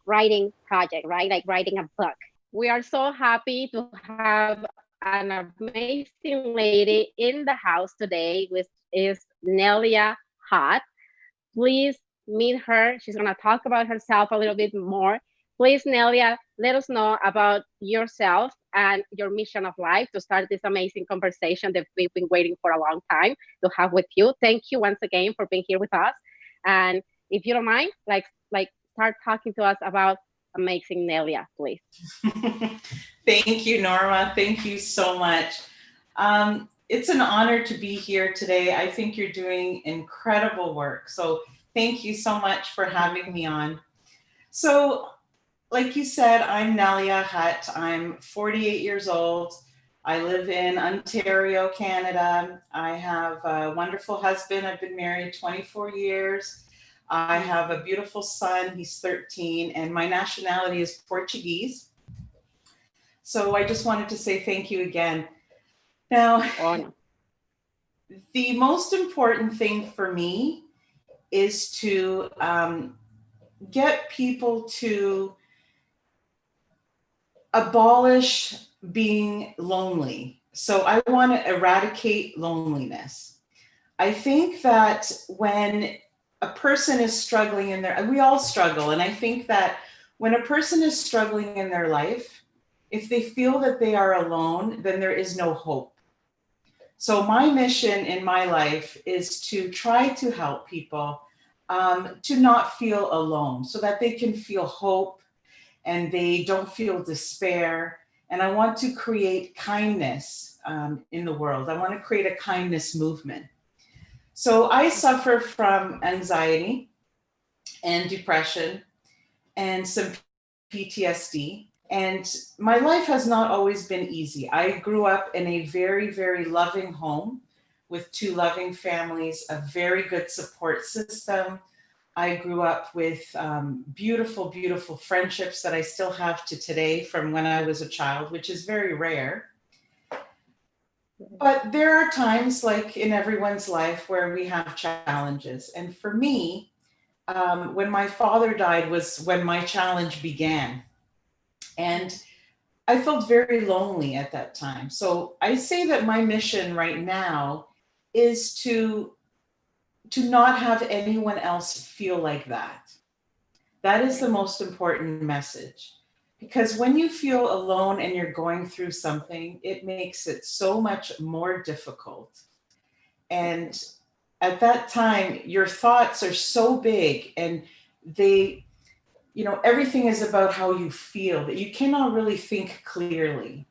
writing project, right? Like writing a book. We are so happy to have an amazing lady in the house today, which is Nelia Hutt. Please meet her. She's going to talk about herself a little bit more. Please, Nelia, let us know about yourself and your mission of life to start this amazing conversation that we've been waiting for a long time to have with you. Thank you once again for being here with us. And if you don't mind, like start talking to us about amazing Nelia, please. Thank you, Norma. Thank you so much. It's an honor to be here today. I think you're doing incredible work. So thank you so much for having me on. So, like you said, I'm Nelia Hutt. I'm 48 years old. I live in Ontario, Canada. I have a wonderful husband. I've been married 24 years. I have a beautiful son. He's 13, and my nationality is Portuguese. So I just wanted to say thank you again. Now, Oh, no. the most important thing for me is to get people to abolish being lonely. So I want to eradicate loneliness. I think that when a person is struggling in their, we all struggle. And I think that when a person is struggling in their life, if they feel that they are alone, then there is no hope. So my mission in my life is to try to help people to not feel alone so that they can feel hope and they don't feel despair. And I want to create kindness in the world. I want to create a kindness movement. So I suffer from anxiety and depression and some PTSD. And my life has not always been easy. I grew up in a very, very loving home with two loving families, a very good support system. I grew up with beautiful, beautiful friendships that I still have to today from when I was a child, which is very rare. But there are times, like in everyone's life, where we have challenges. And for me, when my father died was when my challenge began. And I felt very lonely at that time. So I say that my mission right now is to not have anyone else feel like that. That is the most important message. Because when you feel alone and you're going through something, it makes it so much more difficult. And at that time, your thoughts are so big and they, everything is about how you feel that you cannot really think clearly.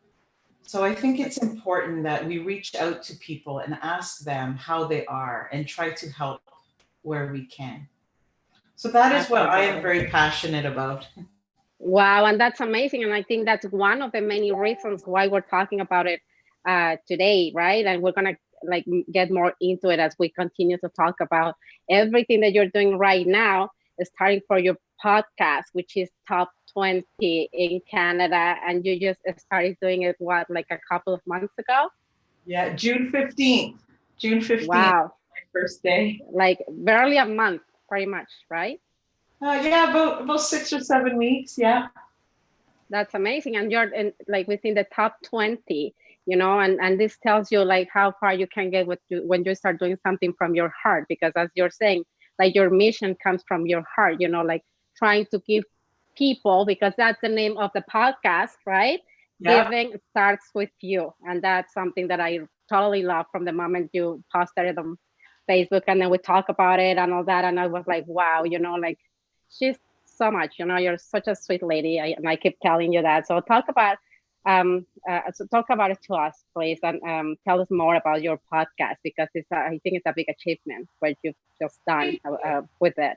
So I think it's important that we reach out to people and ask them how they are and try to help where we can. So that is what I am Absolutely. very passionate about. Wow, and that's amazing. And I think that's one of the many reasons why we're talking about it today, right? And we're gonna like get more into it as we continue to talk about everything that you're doing right now, starting for your podcast, which is top 20 in Canada, and you just started doing it what, like a couple of months ago? Yeah, June 15th. June 15th, Wow, my first day. like barely a month, pretty much, right? Yeah, about 6 or 7 weeks. Yeah. That's amazing. And you're in, like within the top 20, and this tells you like how far you can get when you start doing something from your heart. Because as you're saying, like your mission comes from your heart, like trying to give people, because that's the name of the podcast, right? Yeah. Giving starts with you. And that's something that I totally love from the moment you posted it on Facebook and then we talk about it and all that. And I was like, wow, like she's so much. You're such a sweet lady, and I keep telling you that. So talk about it to us, please, and tell us more about your podcast because I think it's a big achievement what you've just done with it.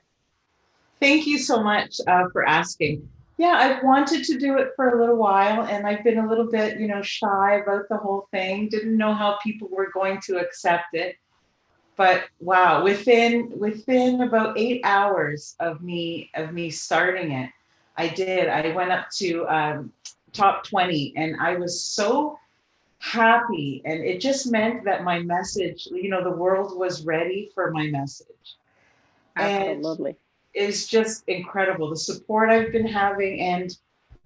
Thank you so much for asking. Yeah, I've wanted to do it for a little while, and I've been a little bit, shy about the whole thing. Didn't know how people were going to accept it, but wow, within about 8 hours of me starting it, I did. I went up to top 20, and I was so happy, and it just meant that my message, the world was ready for my message. And Absolutely. is just incredible. The support I've been having, and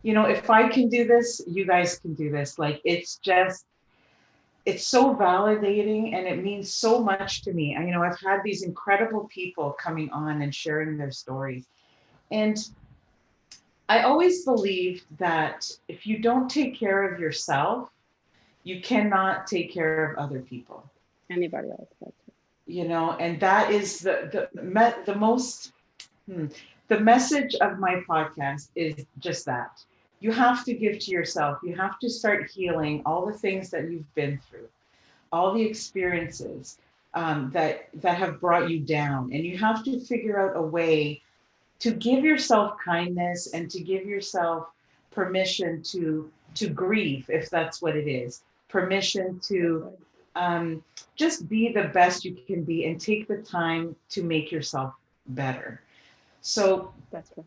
if I can do this, you guys can do this. Like, it's so validating, and it means so much to me. I've had these incredible people coming on and sharing their stories. And I always believed that if you don't take care of yourself, you cannot take care of other people. Anybody else? And that is the most, the message of my podcast is just that. You have to give to yourself. You have to start healing all the things that you've been through, all the experiences that have brought you down. And you have to figure out a way to give yourself kindness and to give yourself permission to grieve, if that's what it is. Permission to just be the best you can be and take the time to make yourself better. So That's right.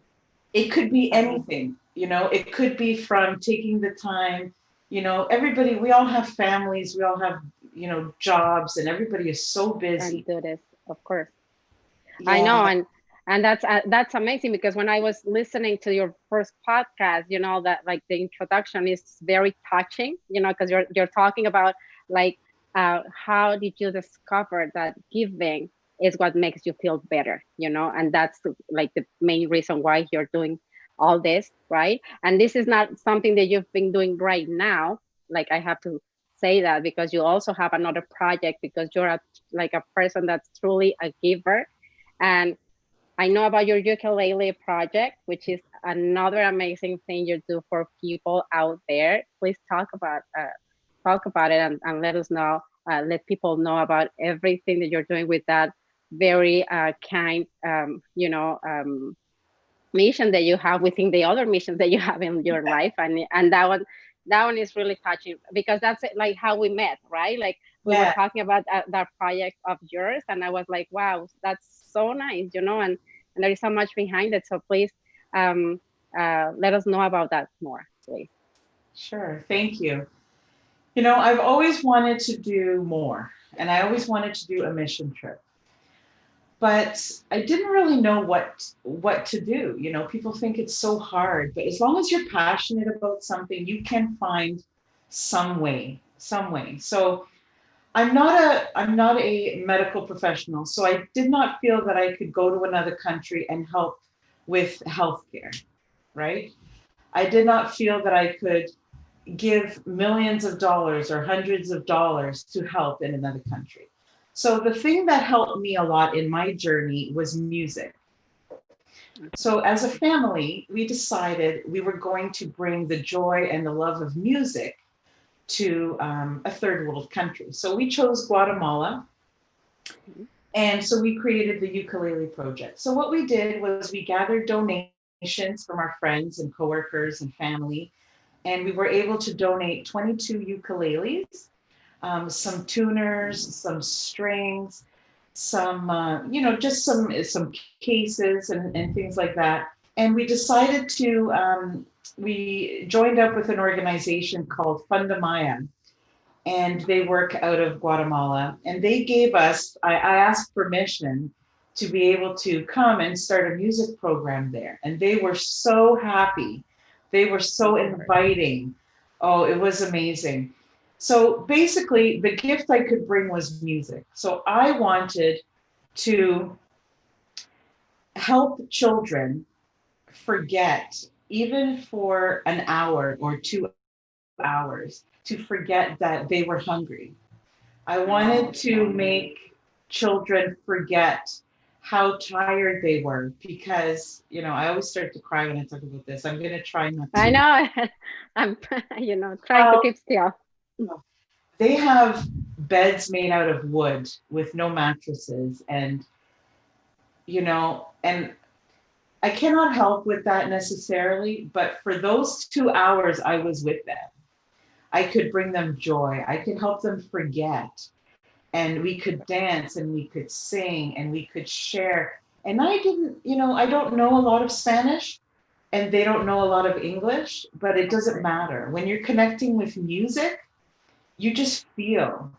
It could be anything, it could be from taking the time, everybody, we all have families, we all have, jobs, and everybody is so busy. And do this, of course. Yeah. I know, and that's amazing, because when I was listening to your first podcast, that like the introduction is very touching, because you're talking about like how did you discover that giving is what makes you feel better, and that's like the main reason why you're doing all this, right? And this is not something that you've been doing right now. Like, I have to say that, because you also have another project, because you're like a person that's truly a giver. And I know about your ukulele project, which is another amazing thing you do for people out there. Please talk about it, and let us know, let people know about everything that you're doing with that very kind, mission that you have within the other missions that you have in your life, and that one is really touching, because that's like how we met, right? Like, we were talking about that project of yours, and I was like, wow, that's so nice, and there is so much behind it. So please, let us know about that more, please. Sure, thank you. I've always wanted to do more, and I always wanted to do a mission trip, but I didn't really know what to do. People think it's so hard, but as long as you're passionate about something, you can find some way. So I'm not a medical professional, so I did not feel that I could go to another country and help with healthcare, right? I did not feel that I could give millions of dollars or hundreds of dollars to help in another country. So the thing that helped me a lot in my journey was music. So as a family, we decided we were going to bring the joy and the love of music to a third world country. So we chose Guatemala. And so we created the ukulele project. So what we did was we gathered donations from our friends and coworkers and family, and we were able to donate 22 ukuleles, some tuners, some strings, some, just some cases and things like that. And we decided to, we joined up with an organization called Fundamaya, and they work out of Guatemala. And they gave us, I asked permission to be able to come and start a music program there. And they were so happy. They were so inviting. Oh, it was amazing. So basically, the gift I could bring was music. So I wanted to help children forget, even for an hour or 2 hours, to forget that they were hungry. I wanted to make children forget how tired they were, because, I always start to cry when I talk about this. I'm going to try not to. I know. I'm, trying to keep still. They have beds made out of wood with no mattresses, and, and I cannot help with that necessarily, but for those 2 hours I was with them, I could bring them joy. I could help them forget. And we could dance and we could sing and we could share. And I didn't, I don't know a lot of Spanish and they don't know a lot of English, but it doesn't matter. When you're connecting with music, you just feel,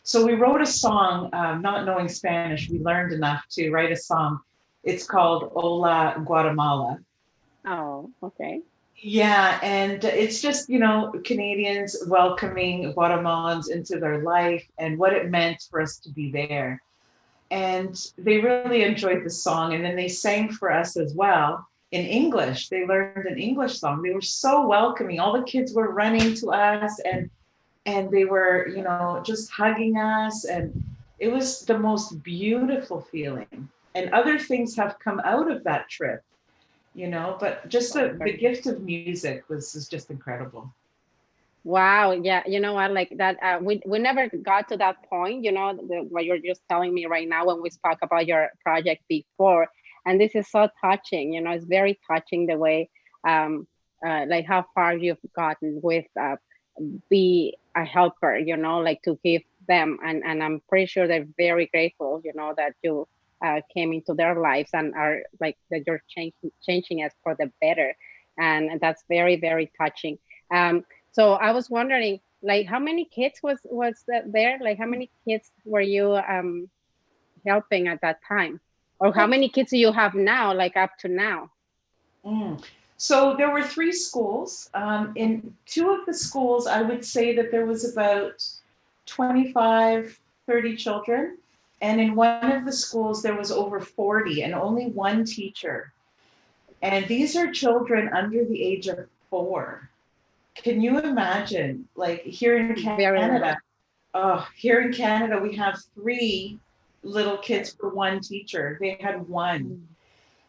So we wrote a song, not knowing Spanish, we learned enough to write a song It's called Hola Guatemala. Oh, okay. Yeah, and it's just, you know, Canadians welcoming Guatemalans into their life and what it meant for us to be there. And they really enjoyed the song. And then they sang for us as well in English. They learned an English song. They were so welcoming. All the kids were running to us, and they were, you know, just hugging us. And it was the most beautiful feeling. And other things have come out of that trip, you know, but just the gift of music was just incredible. Wow, yeah, you know what, like that, we never got to that point, you know, what you're just telling me right now when we spoke about your project before. And this is so touching, you know, it's very touching the way, um, like how far you've gotten with be a helper, you know, like to give them. And I'm pretty sure they're very grateful, you know, that you came into their lives and are like that you're changing it for the better. And that's very, very touching. So I was wondering, like, how many kids was that there? Like, how many kids were you helping at that time, or how many kids do you have now, like up to now? Mm. So there were three schools. In two of the schools, I would say that there was about 25, 30 children. And in one of the schools, there was over 40 and only one teacher. And these are children under the age of 4. Can you imagine, like here in Very Canada, little. here in Canada, we have 3 little kids for one teacher. They had one. Mm,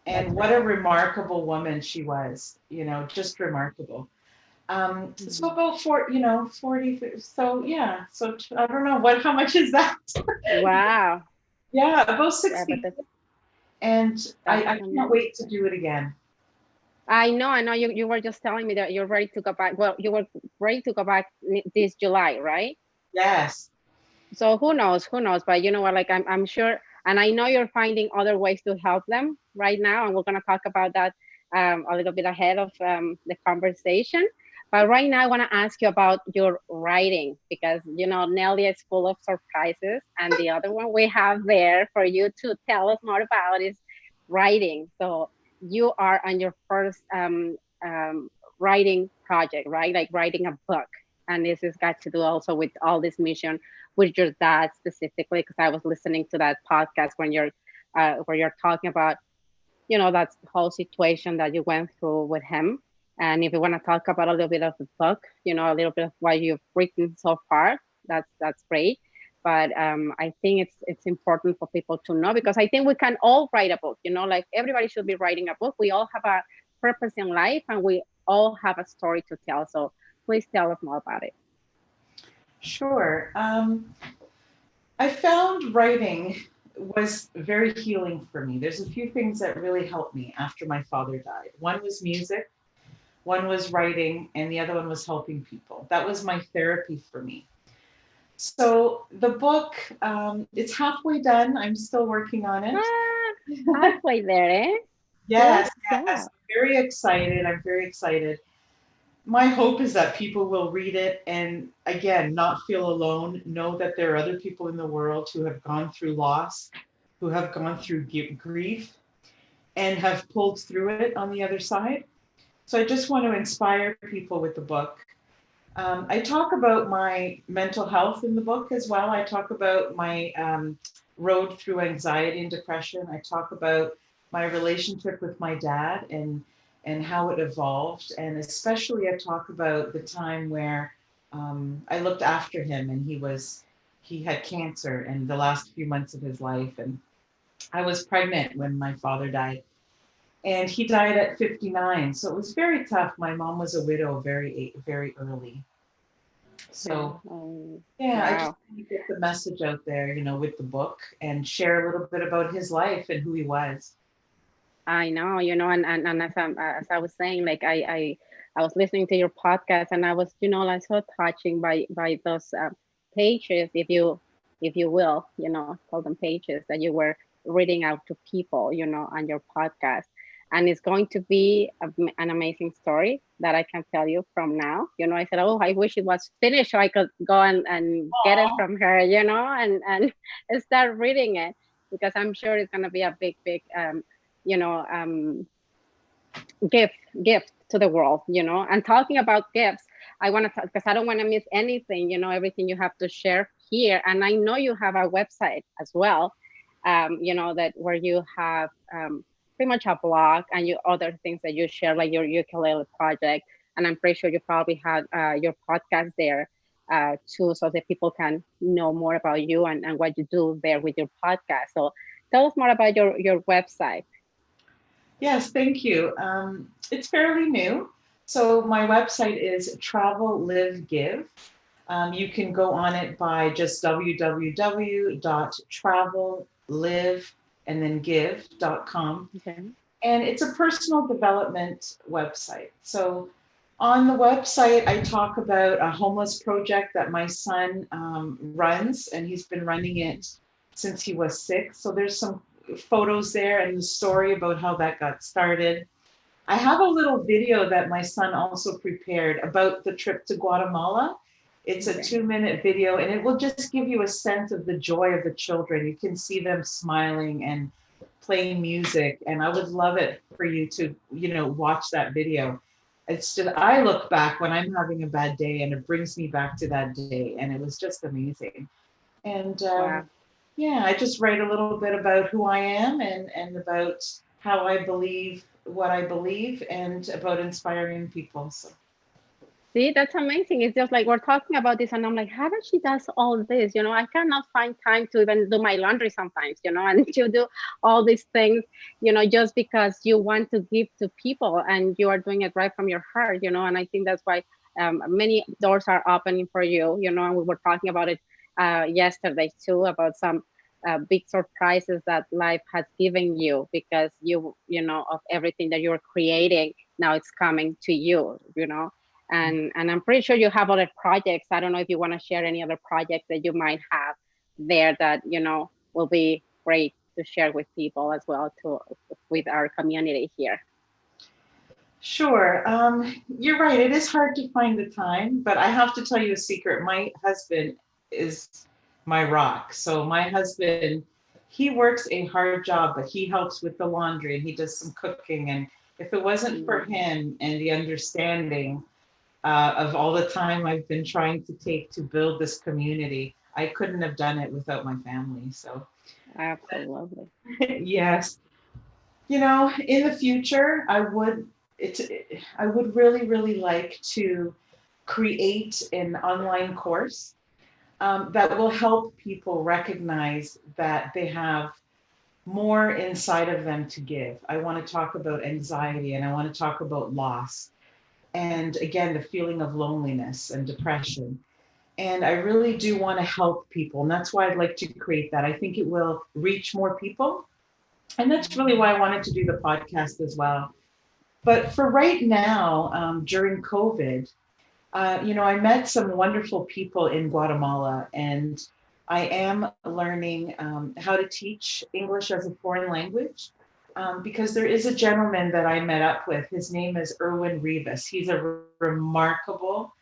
And that's what great. a remarkable woman she was, you know, just remarkable. So Mhm. about 40, so yeah, so I don't know how much is that? Wow. Yeah, about Yeah, but 60. And that's I can't amazing. wait to do it again. I know you were just telling me that you're ready to go back. Well, you were ready to go back this July, right? Yes. So who knows, but you know what, like I'm sure, and I know you're finding other ways to help them right now, and we're going to talk about that a little bit ahead of the conversation. But right now I want to ask you about your writing, because you know Nelia is full of surprises, and the other one we have there for you to tell us more about is writing. So you are on your first writing project, right? Like writing a book, and this has got to do also with all this mission with your dad specifically, because I was listening to that podcast when you're where you're talking about, you know, that whole situation that you went through with him. And if you want to talk about a little bit of the book, you know, a little bit of what you've written so far, that's great. But I think it's important for people to know, because I think we can all write a book, you know, like everybody should be writing a book. We all have a purpose in life, and we all have a story to tell. So please tell us more about it. Sure. I found writing was very healing for me. There's a few things that really helped me after my father died. One was music, one was writing, and the other one was helping people. That was my therapy for me. So the book, it's halfway done. I'm still working on it. Ah, halfway there, eh? Good Yes, yes. job. Very excited. I'm very excited. My hope is that people will read it and, again, not feel alone. Know that there are other people in the world who have gone through loss, who have gone through grief, and have pulled through it on the other side. So I just want to inspire people with the book. I talk about my mental health in the book as well. I talk about my road through anxiety and depression. I talk about my relationship with my dad and how it evolved. And especially I talk about the time where I looked after him and he had cancer in the last few months of his life. And I was pregnant when my father died. And he died at 59. So it was very tough. My mom was a widow very early. Yeah. So yeah, I just Wow. want to get the message out there, with the book and share a little bit about his life and who he was. I know, you know, and as I was saying, like I was listening to your podcast, and I was, you know, like so touching by those pages, if you will, you know, call them pages that you were reading out to people, you know, on your podcast. And it's going to be an amazing story that I can tell you from now. You know, I said, oh, I wish it was finished so I could go and get it Aw. from her, you know, and start reading it, because I'm sure it's going to be a big gift gift to the world, and talking about gifts, I want to, because I don't want to miss anything, everything you have to share here. And I know you have a website as well, that where you have pretty much a blog and you other things that you share, like your ukulele project. And I'm pretty sure you probably had your podcast there too, so that people can know more about you and what you do there with your podcast. So tell us more about your website. Yes, thank you. It's fairly new. So my website is Travel Live Give. You can go on it by just www.travellive and then give.com. Okay. And it's a personal development website. So on the website, I talk about a homeless project that my son runs, and he's been running it since he was 6. So there's some photos there and the story about how that got started. I have a little video that my son also prepared about the trip to Guatemala. It's a 2-minute video, and it will just give you a sense of the joy of the children. You can see them smiling and playing music, and I would love it for you to, watch that video. It's just, I look back when I'm having a bad day, and it brings me back to that day, and it was just amazing. And Wow. yeah, I just write a little bit about who I am and about how I believe what I believe and about inspiring people. So See, that's amazing. It's just like we're talking about this, and I'm like, how does she does all this? I cannot find time to even do my laundry sometimes, and you do all these things, just because you want to give to people and you are doing it right from your heart, and I think that's why many doors are opening for you, and we were talking about it yesterday too, about some big surprises that life has given you because of everything that you're creating. Now it's coming to you. And I'm pretty sure you have other projects. I don't know if you want to share any other projects that you might have there that will be great to share with people as well, to with our community here. sure. You're right. It is hard to find the time, but I have to tell you a secret. My husband is my rock. So my husband, he works a hard job, but he helps with the laundry and he does some cooking. And if it wasn't for Mm. him and the understanding of all the time I've been trying to take to build this community, I couldn't have done it without my family. So Absolutely. yes, in the future, it's I would really, really like to create an online course that will help people recognize that they have more inside of them to give. I want to talk about anxiety and I want to talk about loss. And again, the feeling of loneliness and depression. And I really do want to help people. And that's why I'd like to create that. I think it will reach more people. And that's really why I wanted to do the podcast as well. But for right now, during COVID, I met some wonderful people in Guatemala, and I am learning how to teach English as a foreign language because there is a gentleman that I met up with. His name is Erwin Rivas. He's a remarkable,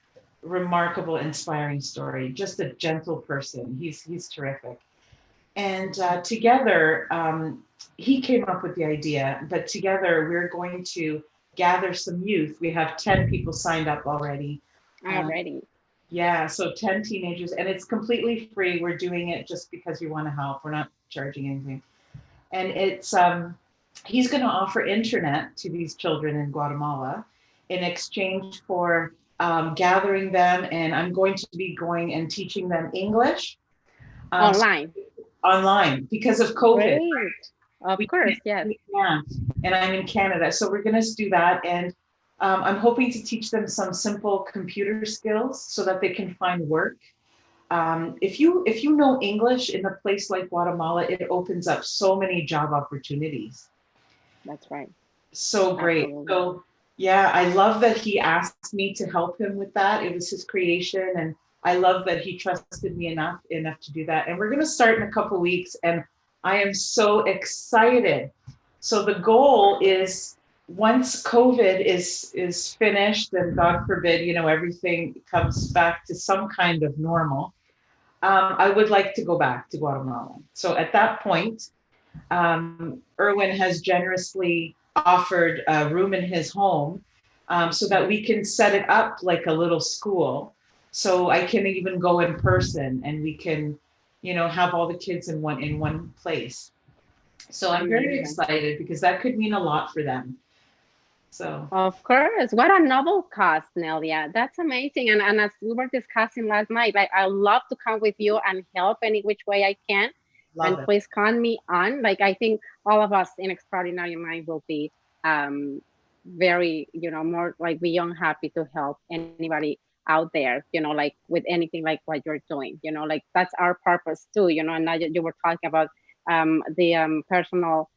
remarkable, inspiring story. Just a gentle person. He's terrific. And together, he came up with the idea, but together we're going to gather some youth. We have 10 people signed up already. Um, Already. yeah, so 10 teenagers, and it's completely free. We're doing it just because we want to help. We're not charging anything. And he's going to offer internet to these children in Guatemala in exchange for gathering them. And I'm going to be going and teaching them English. So Online. online because of COVID. Great. Of We course, can't, yes. yeah, and I'm in Canada, so we're going to do that. And I'm hoping to teach them some simple computer skills so that they can find work. If you know English in a place like Guatemala, it opens up so many job opportunities. That's right. So great. Absolutely. So yeah, I love that he asked me to help him with that. It was his creation, and I love that he trusted me enough to do that. And we're going to start in a couple weeks, and I am so excited. So the goal is once COVID is finished, and God forbid, everything comes back to some kind of normal. I would like to go back to Guatemala. So at that point, Erwin has generously offered a room in his home, so that we can set it up like a little school. So I can even go in person and we can, have all the kids in one place. So I'm very Amazing. excited because that could mean a lot for them. So Of course. What a novel cause, Nelia. That's amazing. And as we were discussing last night, like I love to come with you and help any which way I can. love And it. please count me on. Like I think all of us in Extraordinary Mind will be um very, more like beyond happy to help anybody out there, like with anything like what you're doing, like that's our purpose too, and now you were talking about the personal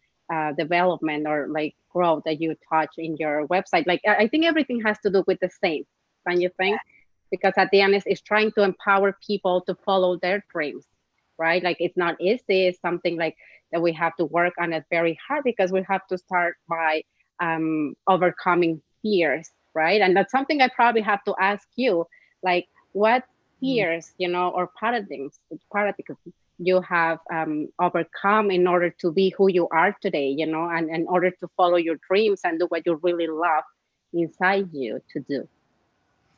development or like growth that you touch in your website. Like I think everything has to do with the same, don't you think? Because at the end, it's trying to empower people to follow their dreams, right? Like it's not easy. It's something like that we have to work on it very hard because we have to start by overcoming fears, right? And that's something I probably have to ask you, like what Mm. fears, or paradigms you have overcome in order to be who you are today, and in order to follow your dreams and do what you really love inside you to do.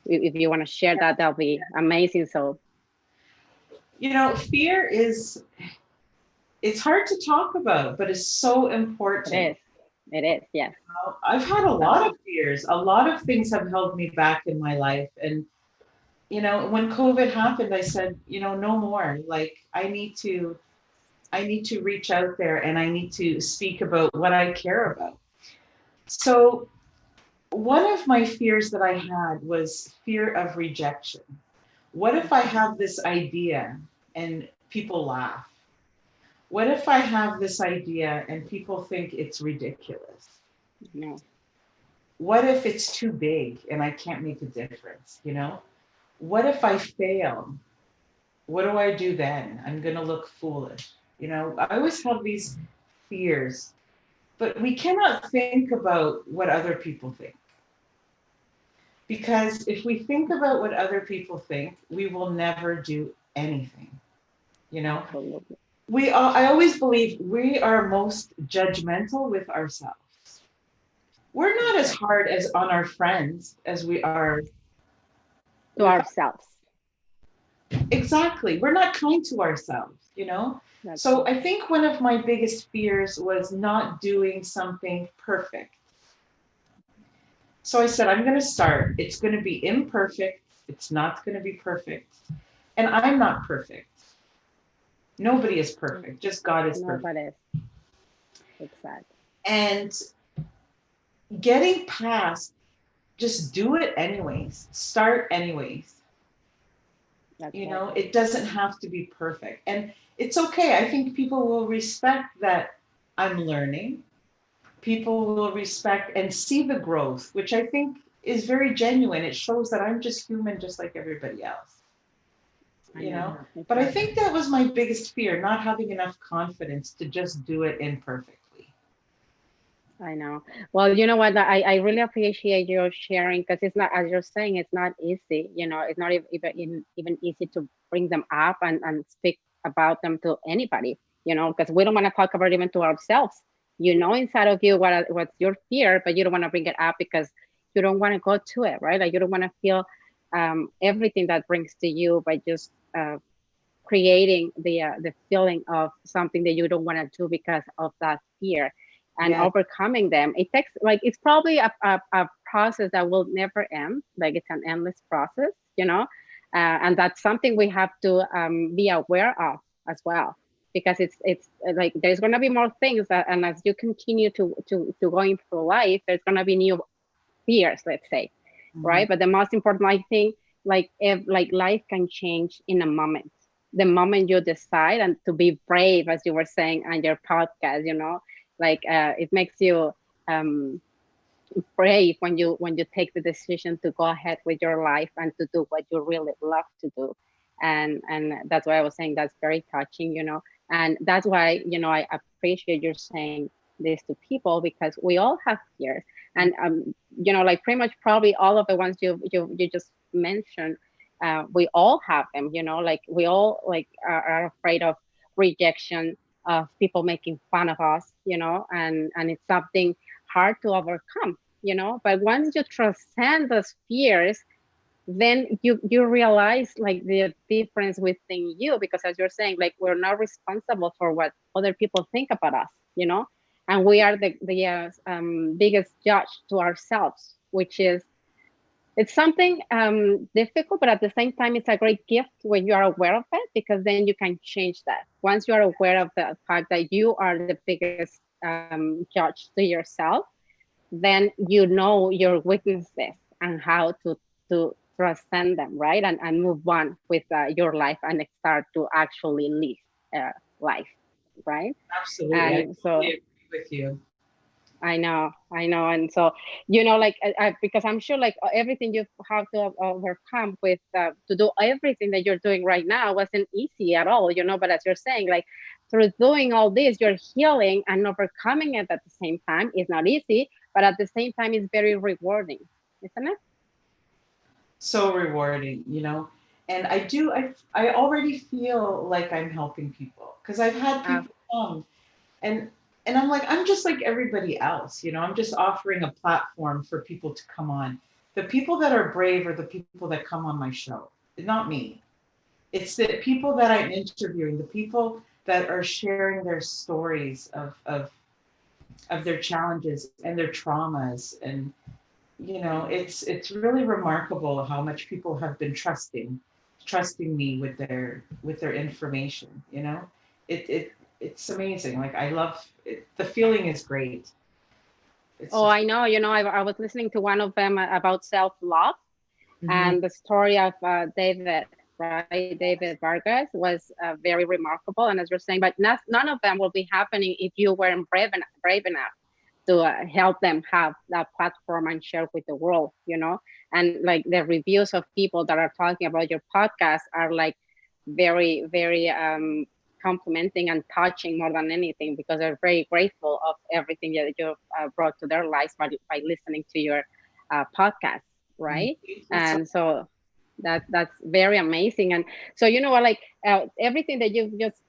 If you want to share that, that'll be amazing. So Fear it's hard to talk about, but it's so it important. is. It is. Yes. I've had a So lot of fears. A lot of things have held me back in my life. And, when COVID happened, I said, no more. Like I need to reach out there and I need to speak about what I care about. So one of my fears that I had was fear of rejection. What if I have this idea and people laugh? What if I have this idea and people think it's ridiculous? no. What if it's too big and I can't make a difference? What if I fail? What do I do then? I'm going to look foolish. I always have these fears, but we cannot think about what other people think. Because if we think about what other people think, we will never do anything. You know, Absolutely. I always believe we are most judgmental with ourselves. We're not as Exactly. hard as on our friends as we are To with. ourselves. Exactly. We're not kind to ourselves. That's So right. I think one of my biggest fears was not doing something perfect. So I said, I'm going to start. It's going to be imperfect. It's not going to be perfect. And I'm not perfect. Nobody is perfect. Just God is No, perfect. but it's exact. And getting past, just do it anyways. Start anyways. That's right. It doesn't have to be perfect. And it's okay. I think people will respect that I'm learning. People will respect and see the growth, which I think is very genuine. It shows that I'm just human, just like everybody else. I you know. know but I Exactly. think that was my biggest fear, not having enough confidence to just do it imperfectly. I know. Well, you know what? I really appreciate your sharing because it's not, as you're saying, it's not easy. It's not even easy to bring them up and speak about them to anybody, because we don't want to talk about it even to ourselves. Inside of you what's your fear, but you don't want to bring it up because you don't want to go to it, right? Like you don't want to feel everything that brings to you by just creating the feeling of something that you don't want to do because of that fear and Yes. overcoming them. It takes like it's probably a process that will never end. Like it's an endless process, and that's something we have to be aware of as well, because it's like there's going to be more things that, and as you continue to going through life, there's going to be new fears, let's say, Mhm. right? But the most important, I think, like if like life can change in a moment, the moment you decide and to be brave, as you were saying on your podcast, like it makes you um brave when you take the decision to go ahead with your life and to do what you really love to do. And that's why I was saying that's very touching, and that's why, I appreciate you saying this to people, because we all have fears. And like pretty much probably all of the ones you just mentioned, we all have them, like we all like are afraid of rejection, of people making fun of us, and it's something hard to overcome, but once you transcend those fears, then you realize like the difference within you, because as you're saying, like we're not responsible for what other people think about us, and we are the biggest judge to ourselves, which is, it's something difficult, but at the same time, it's a great gift when you are aware of it, because then you can change that. Once you are aware of the fact that you are the biggest judge to yourself, then you know your weaknesses and how to transcend them, right? And move on with your life and start to actually live life, right? Absolutely. I And so totally agree with you. I know. And so, like, because I'm sure like everything you have to overcome with to do everything that you're doing right now wasn't easy at all, but as you're saying, like through doing all this, you're healing and overcoming it at the same time. It's not easy, but at the same time, it's very rewarding, isn't it? So rewarding, and I already feel like I'm helping people because I've had Uh, people come and I'm like, I'm just like everybody else, I'm just offering a platform for people to come on. The people that are brave are the people that come on my show, not me. It's the people that I'm interviewing, the people that are sharing their stories of their challenges and their traumas. And it's really remarkable how much people have been trusting me with their information. It's amazing. Like, I love it. The feeling is great. It's oh, just. I know. I was listening to one of them about self-love, Mhm. and the story of David, right? David Vargas was very remarkable. And as you're saying, but none of them will be happening if you weren't brave enough to help them have that platform and share with the world, And like the reviews of people that are talking about your podcast are like very, very complimenting and touching more than anything, because they're very grateful of everything that you've brought to their lives by listening to your podcast, right? It's And so that's very amazing. And so what, like everything that you've just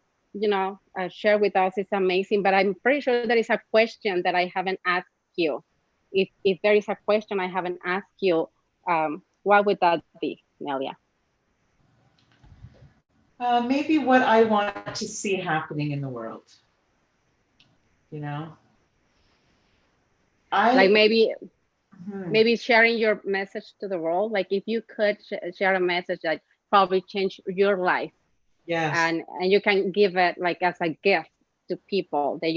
share with us is amazing, but I'm pretty sure there is a question that I haven't asked you. If there is a question I haven't asked you, what would that be, Nelia? maybe what I want to see happening in the world. You know, Like I. maybe Mhm. maybe sharing your message to the world, like if you could share a message that probably changed your life, Yes. and you can give it like as a gift to people that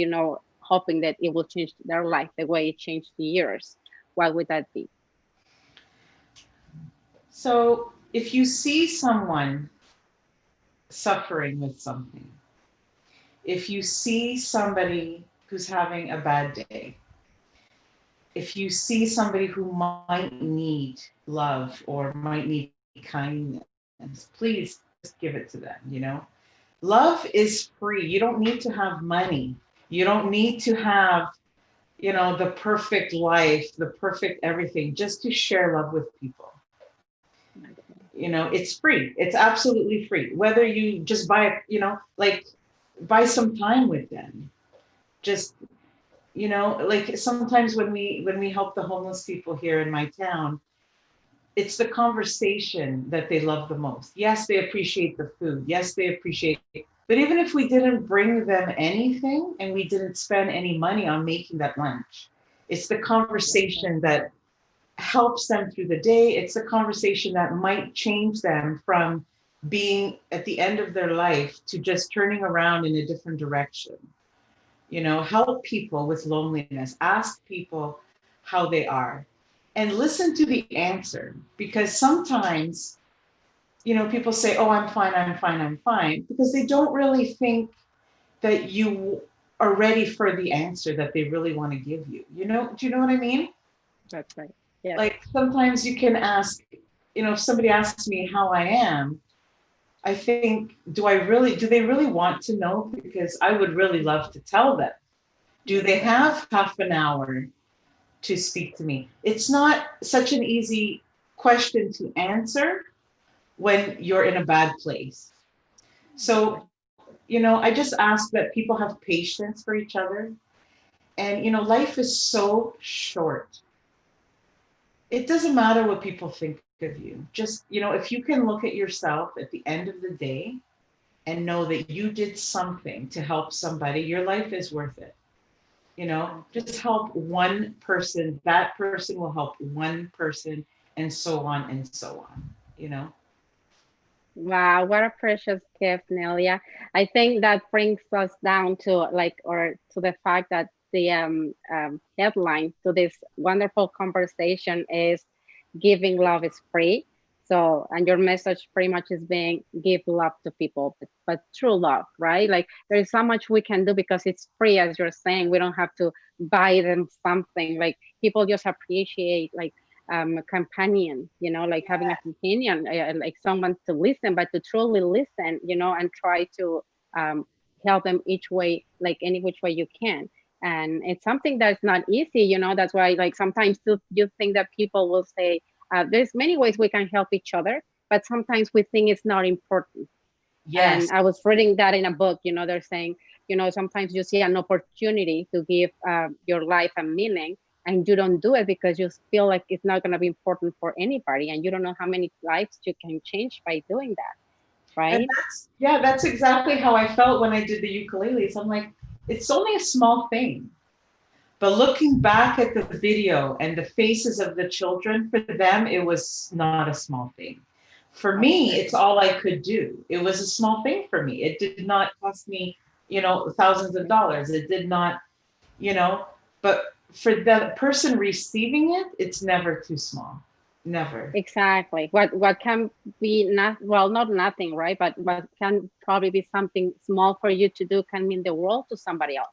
hoping that it will change their life the way it changed yours, what would that be? So if you see someone suffering with something, if you see somebody who's having a bad day, if you see somebody who might need love or might need kindness, please just give it to them. Love is free. You don't need to have money. You don't need to have, the perfect life, the perfect everything, just to share love with people. It's free. It's absolutely free. Whether you just buy, like buy some time with them. Just, like sometimes when we help the homeless people here in my town, it's the conversation that they love the most. Yes, they appreciate the food. Yes, they appreciate it. But even if we didn't bring them anything and we didn't spend any money on making that lunch, it's the conversation that helps them through the day. It's a conversation that might change them from being at the end of their life to just turning around in a different direction. Help people with loneliness, ask people how they are, and listen to the answer. Because sometimes, people say, oh, I'm fine, I'm fine, I'm fine, because they don't really think that you are ready for the answer that they really want to give you. Do you know what I mean? That's right. Yes. Like sometimes you can ask, if somebody asks me how I am, I think, do they really want to know? Because I would really love to tell them. Do That's they right. have half an hour to speak to me? It's not such an easy question to answer when you're in a bad place. That's So, right. I just ask that people have patience for each other. And, life is so short. It doesn't matter what people think of you. Just, if you can look at yourself at the end of the day and know that you did something to help somebody, your life is worth it. Just help one person, that person will help one person, and so on and so on. Wow, what a precious gift, Nelia. I think that brings us down to or to the fact that the headline to this wonderful conversation is giving love is free. So, and your message pretty much is being give love to people, but true love, right? Like there is so much we can do because it's free, as you're saying. We don't have to buy them something. Like people just appreciate a companion, like having a companion, like someone to listen, but to truly listen, and try to help them each way, like any which way you can. And it's something that's not easy, that's why like sometimes you think that people will say, there's many ways we can help each other, but sometimes we think it's not important. Yes. And I was reading that in a book, they're saying, sometimes you see an opportunity to give your life a meaning, and you don't do it because you feel like it's not going to be important for anybody. And you don't know how many lives you can change by doing that. And Right. that's exactly how I felt when I did the ukuleles. I'm like, it's only a small thing. But looking back at the video and the faces of the children, for them, it was not a small thing. For me, it's all I could do. It was a small thing for me. It did not cost me, thousands of dollars. It did not, but for the person receiving it, it's never too small. Never. Exactly. What can be not nothing, right? But what can probably be something small for you to do can mean the world to somebody else.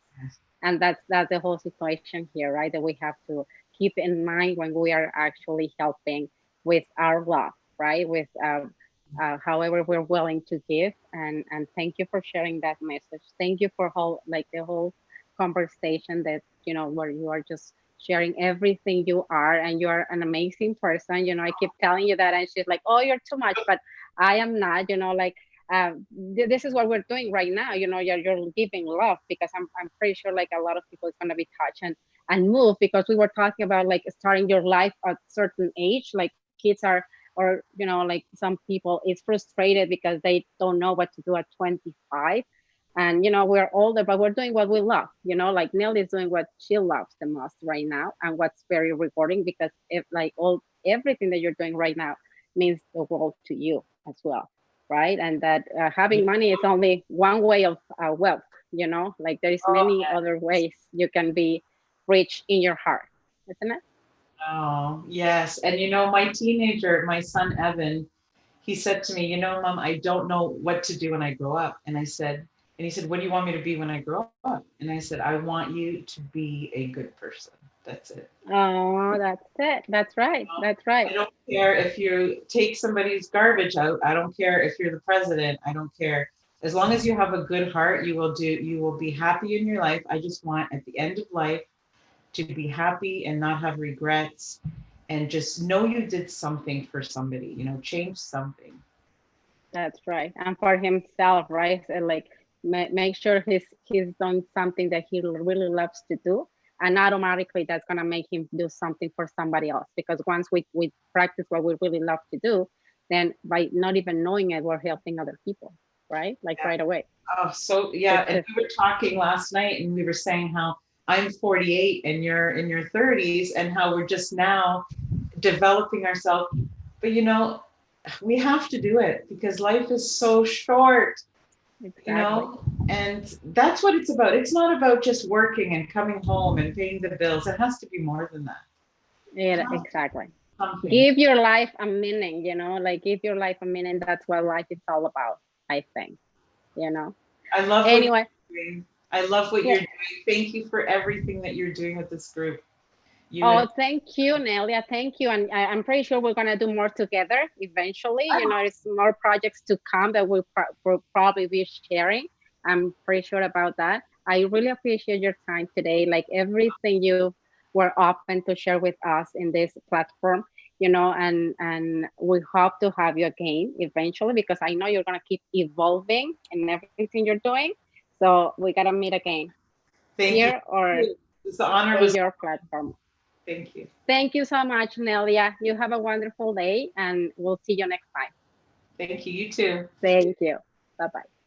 And that's the whole situation here, right? That we have to keep in mind when we are actually helping with our love, right? With however we're willing to give. And thank you for sharing that message. Thank you for the whole conversation that where you are just sharing everything you are, and you're an amazing person. I keep telling you that, and she's like, oh, you're too much, but I am not. This is what we're doing right now. You're giving love, because I'm pretty sure like a lot of people is going to be touched and moved, because we were talking about like starting your life at certain age. Like kids are, or like some people is frustrated because they don't know what to do at 25. And we're older, but we're doing what we love. Like Nelly is doing what she loves the most right now, and what's very rewarding, because if like everything that you're doing right now means the world to you as well, right? And that having money is only one way of wealth. Like there is many other ways you can be rich in your heart, isn't it? Oh, yes. And my teenager, my son Evan, he said to me, Mom, I don't know what to do when I grow up. And he said, what do you want me to be when I grow up? And I said, I want you to be a good person. That's it. Oh, that's it. That's right. That's right. I don't care if you take somebody's garbage out. I don't care if you're the president. I don't care. As long as you have a good heart, you will be happy in your life. I just want at the end of life to be happy and not have regrets, and just know you did something for somebody, change something. That's right. And for himself, right? So, like make sure he's done something that he really loves to do. And automatically that's gonna make him do something for somebody else. Because once we practice what we really love to do, then by not even knowing it, we're helping other people, right? Like Yeah. right away. Oh, so yeah. And we were talking last night and we were saying how I'm 48 and you're in your 30s, and how we're just now developing ourselves. But we have to do it because life is so short. Exactly. And that's what it's about. It's not about just working and coming home and paying the bills. It has to be more than that. Yeah, exactly. Something. Give your life a meaning, like give your life a meaning. That's what life is all about, I think, you know. I love what Anyway, you're doing. I love what yeah. you're doing. Thank you for everything that you're doing with this group. You and Oh, thank you, Nelia. Thank you. And I'm pretty sure we're going to do more together eventually. There's more projects to come that we'll probably be sharing. I'm pretty sure about that. I really appreciate your time today. Like everything you were open to share with us in this platform. you know, and we hope to have you again eventually, because I know you're going to keep evolving in everything you're doing. So we got to meet again Thank you. here or The honor in was. your platform. Thank you. Thank you so much, Nelia. You have a wonderful day, and we'll see you next time. Thank you. You too. Thank you. Bye-bye.